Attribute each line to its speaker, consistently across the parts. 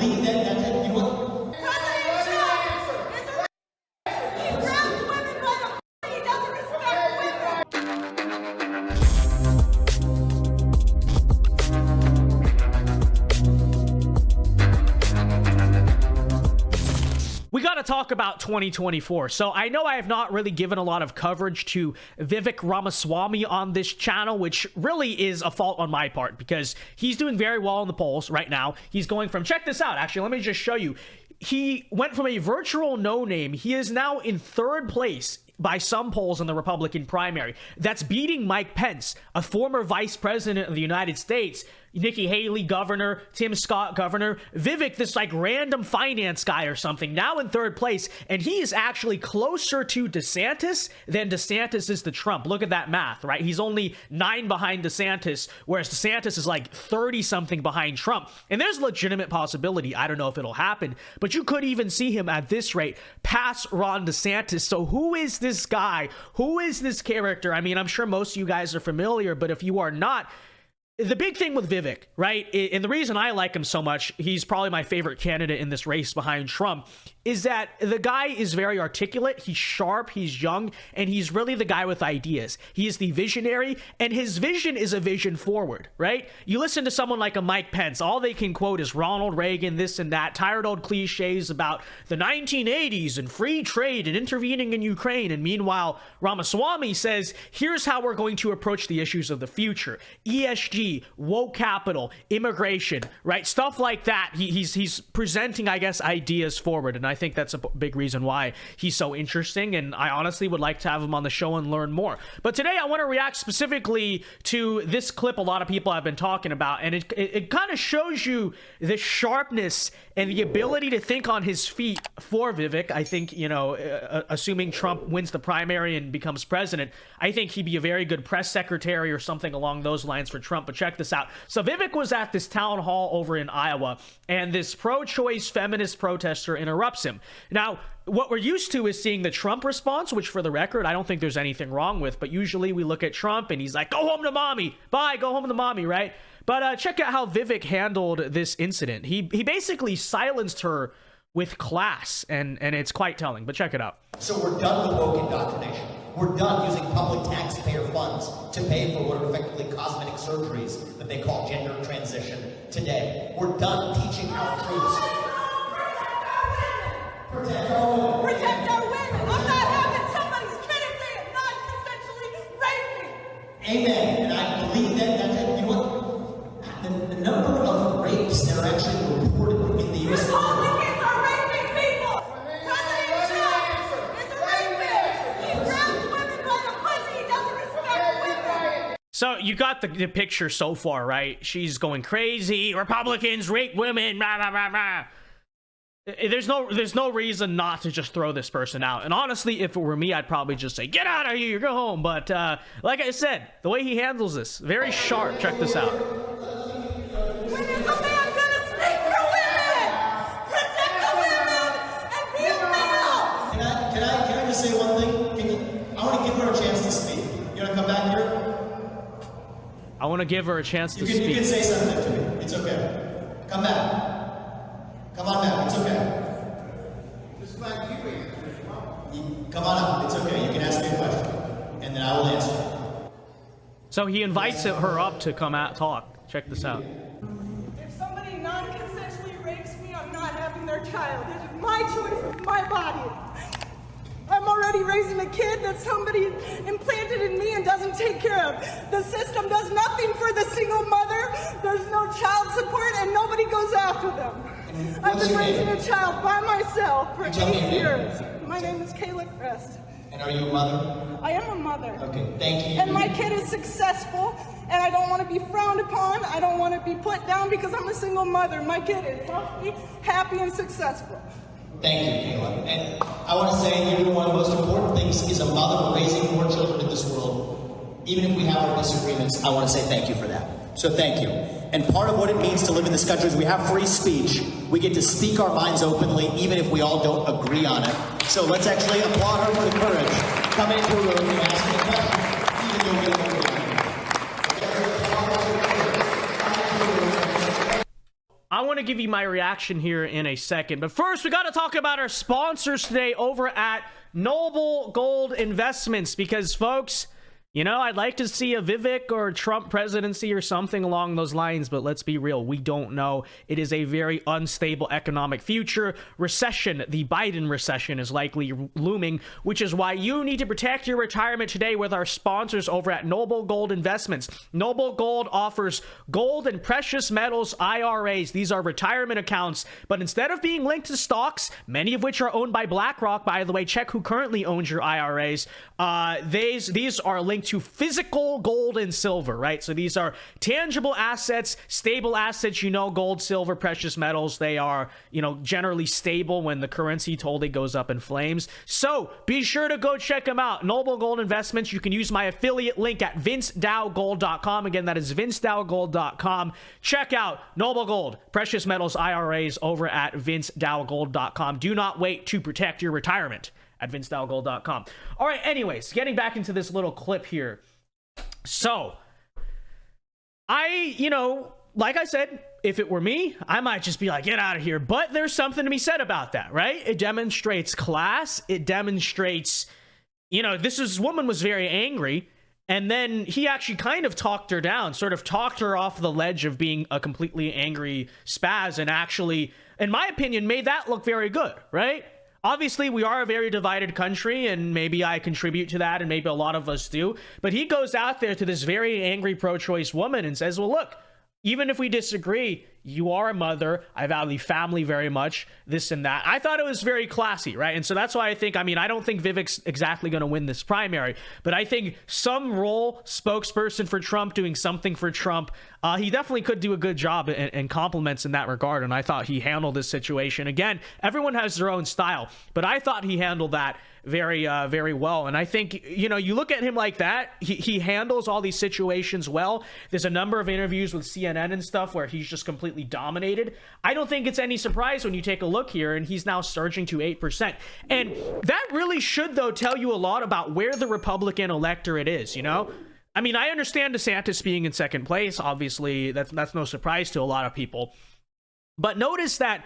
Speaker 1: believe that you know what?
Speaker 2: We got to talk about 2024. So I know I have not really given a lot of coverage to Vivek Ramaswamy on this channel, which really is a fault on my part because he's doing very well in the polls right now. He's going from, check this out, actually, let me just show you. He went from a virtual no-name. He is now in third place by some polls in the Republican primary. That's beating Mike Pence, a former vice president of the United States, Nikki Haley, governor, Tim Scott, governor, Vivek, this like random finance guy or something, now in third place, and he is actually closer to DeSantis than DeSantis is to Trump. Look at that math, right? He's only 9 behind DeSantis, whereas DeSantis is like 30-something behind Trump. And there's a legitimate possibility, I don't know if it'll happen, but you could even see him at this rate pass Ron DeSantis. So who is this guy? Who is this character? I mean, I'm sure most of you guys are familiar, but if you are not, the big thing with Vivek, right, and the reason I like him so much, he's probably my favorite candidate in this race behind Trump, is that the guy is very articulate, he's sharp, he's young, and he's really the guy with ideas. He is the visionary, and his vision is a vision forward, right? You listen to someone like a Mike Pence, all they can quote is Ronald Reagan, this and that, tired old cliches about the 1980s and free trade and intervening in Ukraine, and meanwhile, Ramaswamy says, here's how we're going to approach the issues of the future. ESG, woke capital, immigration, right? Stuff like that. He's presenting, I guess, ideas forward, and I think that's a big reason why he's so interesting, and I honestly would like to have him on the show and learn more. But today I want to react specifically to this clip a lot of people have been talking about, and it kind of shows you the sharpness and the ability to think on his feet for Vivek. I think, you know, assuming Trump wins the primary and becomes president, I think he'd be a very good press secretary or something along those lines for Trump. But check this out. So Vivek was at this town hall over in Iowa, and this pro-choice feminist protester interrupts him. Now, what we're used to is seeing the Trump response, which for the record, I don't think there's anything wrong with, but usually we look at Trump and he's like, go home to mommy, bye, go home to mommy, right? But check out how Vivek handled this incident. He basically silenced her with class, and it's quite telling, but check it out.
Speaker 1: So we're done with woke indoctrination. We're done using public taxpayer funds to pay for what are effectively cosmetic surgeries that they call gender transition today. We're done teaching our troops. Protect our women.
Speaker 3: Protect our women. I'm not having somebody's critically and non-consensually rape me.
Speaker 1: Amen. And I believe that you know what? The number of rapes that are actually reported in the U.S.
Speaker 3: Republicans are raping people. President Trump is a rapist. He grabs women by the pussy. He doesn't respect women.
Speaker 2: So you got the picture so far, right? She's going crazy. Republicans rape women. Rah, rah, rah, rah. There's no reason not to just throw this person out. And honestly, if it were me, I'd probably just say, get out of here, go home. But like I said, the way he handles this, very sharp. Check this out.
Speaker 3: When is a man gonna speak for women? Protect the women and be a male.
Speaker 1: Can I just say one thing? I want to give her a chance to speak. You want to come back here?
Speaker 2: I want to give her a chance to speak.
Speaker 1: You can say something to me. It's okay. Come back. Come on back. It's okay.
Speaker 4: Just like you answer.
Speaker 1: Come on up. It's okay. You can ask me a question, and then I will answer.
Speaker 2: So he invites her up to come out talk. Check this out.
Speaker 3: If somebody non-consensually rapes me, I'm not having their child. It is my choice. It's my body. I'm already raising a kid that somebody implanted in me and doesn't take care of. The system does nothing for the single mother. There's no child support, and nobody goes after them. I've been raising a child by myself for 8 years. My name is Kayla Crest.
Speaker 1: And are you a mother?
Speaker 3: I am a mother.
Speaker 1: Okay, thank you.
Speaker 3: And my kid is successful, and I don't want to be frowned upon. I don't want to be put down because I'm a single mother. My kid is healthy, happy, and successful.
Speaker 1: Thank you, Kayla. And I want to say, you know, one of the most important things is a mother raising more children in this world. Even if we have our disagreements, I want to say thank you for that. So thank you. And part of what it means to live in this country is we have free speech. We get to speak our minds openly, even if we all don't agree on it. So let's actually applaud her for the courage. Come into a room and ask me a question, even though we don't agree on it.
Speaker 2: I want to give you my reaction here in a second. But first, we got to talk about our sponsors today over at Noble Gold Investments, because folks, you know, I'd like to see a Vivek or Trump presidency or something along those lines, but let's be real, we don't know. It is a very unstable economic future. Recession, the Biden recession, is likely looming, which is why you need to protect your retirement today with our sponsors over at Noble Gold Investments. Noble Gold offers gold and precious metals IRAs. These are retirement accounts, but instead of being linked to stocks, many of which are owned by BlackRock, by the way, check who currently owns your IRAs. These are linked to physical gold and silver, right? So these are tangible assets, stable assets. You know, gold, silver, precious metals, they are, you know, generally stable when the currency totally goes up in flames. So be sure to go check them out. Noble Gold Investments. You can use my affiliate link at thevincedao.gold.com. Again, that is thevincedao.gold.com. Check out Noble Gold, precious metals IRAs over at thevincedao.gold.com. Do not wait to protect your retirement at thevincedao.gold.com. All right, anyways, getting back into this little clip here. So, you know, like I said, if it were me, I might just be like, get out of here. But there's something to be said about that, right? It demonstrates class. It demonstrates, you know, this woman was very angry. And then he actually kind of talked her down, sort of talked her off the ledge of being a completely angry spaz, and actually, in my opinion, made that look very good, right? Obviously, we are a very divided country, and maybe I contribute to that, and maybe a lot of us do. But he goes out there to this very angry pro-choice woman and says, well, look, even if we disagree, you are a mother. I value family very much, this and that. I thought it was very classy, right? And so that's why I think, I mean, I don't think Vivek's exactly going to win this primary, but I think some role spokesperson for Trump, doing something for Trump, he definitely could do a good job and compliments in that regard. And I thought he handled this situation. Again, everyone has their own style, but I thought he handled that very, very well. And I think, you know, you look at him like that, he handles all these situations well. There's a number of interviews with CNN and stuff where he's just completely dominated. I don't think it's any surprise when you take a look here, and he's now surging to 8%. And that really should, though, tell you a lot about where the Republican electorate is, you know? I mean, I understand DeSantis being in second place. Obviously, that's no surprise to a lot of people. But notice that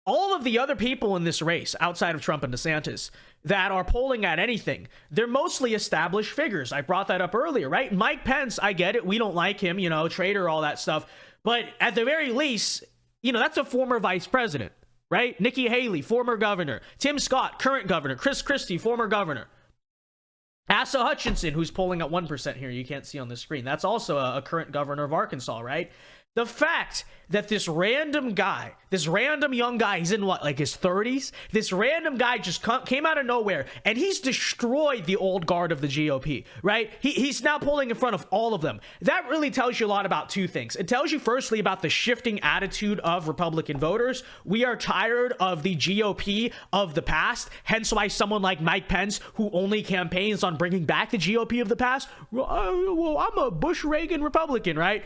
Speaker 2: all of the other people in this race, outside of Trump and DeSantis, that are polling at anything, they're mostly established figures. I brought that up earlier, right? Mike Pence, I get it. We don't like him, you know, traitor, all that stuff. But at the very least, you know, that's a former vice president, right? Nikki Haley, former governor. Tim Scott, current governor. Chris Christie, former governor. Asa Hutchinson, who's polling at 1% here, you can't see on the screen. That's also a current governor of Arkansas, right? The fact that this random guy, this random young guy, he's in what, like his 30s? This random guy just came out of nowhere, and he's destroyed the old guard of the GOP, right? He's now polling in front of all of them. That really tells you a lot about two things. It tells you, firstly, about the shifting attitude of Republican voters. We are tired of the GOP of the past, hence why someone like Mike Pence, who only campaigns on bringing back the GOP of the past, well, I'm a Bush-Reagan Republican, right?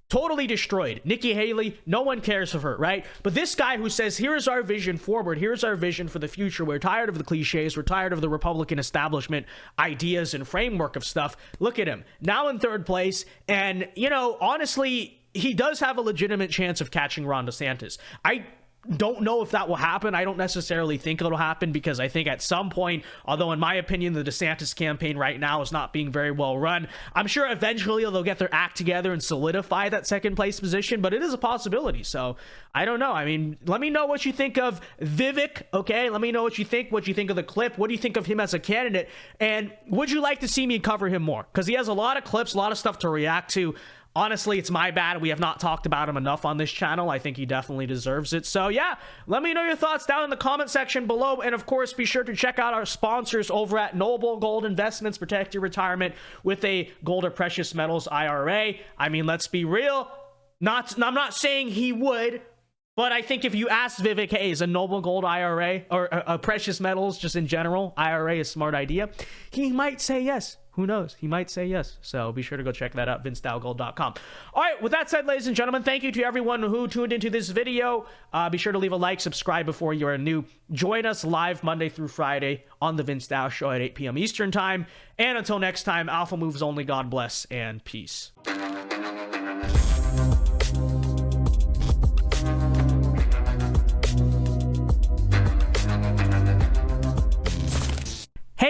Speaker 2: Totally destroyed. Nikki Haley, no one cares of her, right? But this guy who says, here's our vision forward, here's our vision for the future, we're tired of the cliches, we're tired of the Republican establishment ideas and framework of stuff. Look at him, now in third place. And, you know, honestly, he does have a legitimate chance of catching Ron DeSantis. I don't know if that will happen. I don't necessarily think it'll happen, because I think at some point, although in my opinion the DeSantis campaign right now is not being very well run, I'm sure eventually they'll get their act together and solidify that second place position, but it is a possibility. So I don't know. I mean, let me know what you think of Vivek, okay? Let me know what you think of the clip. What do you think of him as a candidate? And would you like to see me cover him more? Because he has a lot of clips, a lot of stuff to react to. Honestly, it's my bad. We have not talked about him enough on this channel. I think he definitely deserves it. So yeah, let me know your thoughts down in the comment section below. And of course, be sure to check out our sponsors over at Noble Gold Investments. Protect your retirement with a gold or precious metals IRA. I mean, let's be real. I'm not saying he would, but I think if you ask Vivek, hey, is a Noble Gold IRA or a precious metals just in general IRA a smart idea, he might say yes. Who knows? He might say yes. So be sure to go check that out, thevincedao.gold.com. All right, with that said, ladies and gentlemen, thank you to everyone who tuned into this video. Be sure to leave a like, subscribe before you are new. Join us live Monday through Friday on The Vince Dao Show at 8 p.m. Eastern Time. And until next time, Alpha moves only, God bless, and peace.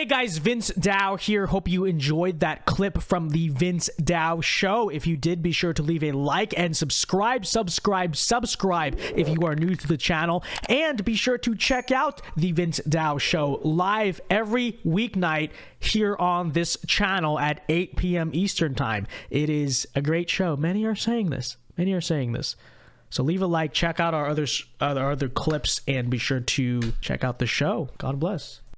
Speaker 2: guys, Vince Dao here. Hope you enjoyed that clip from the Vince Dao show. If you did, be sure to leave a like and subscribe if you are new to the channel. And be sure to check out the Vince Dao show live every weeknight here on this channel at 8 p.m. Eastern time. It is a great show. Many are saying this. So leave a like, check out our other clips, and be sure to check out the show. God bless.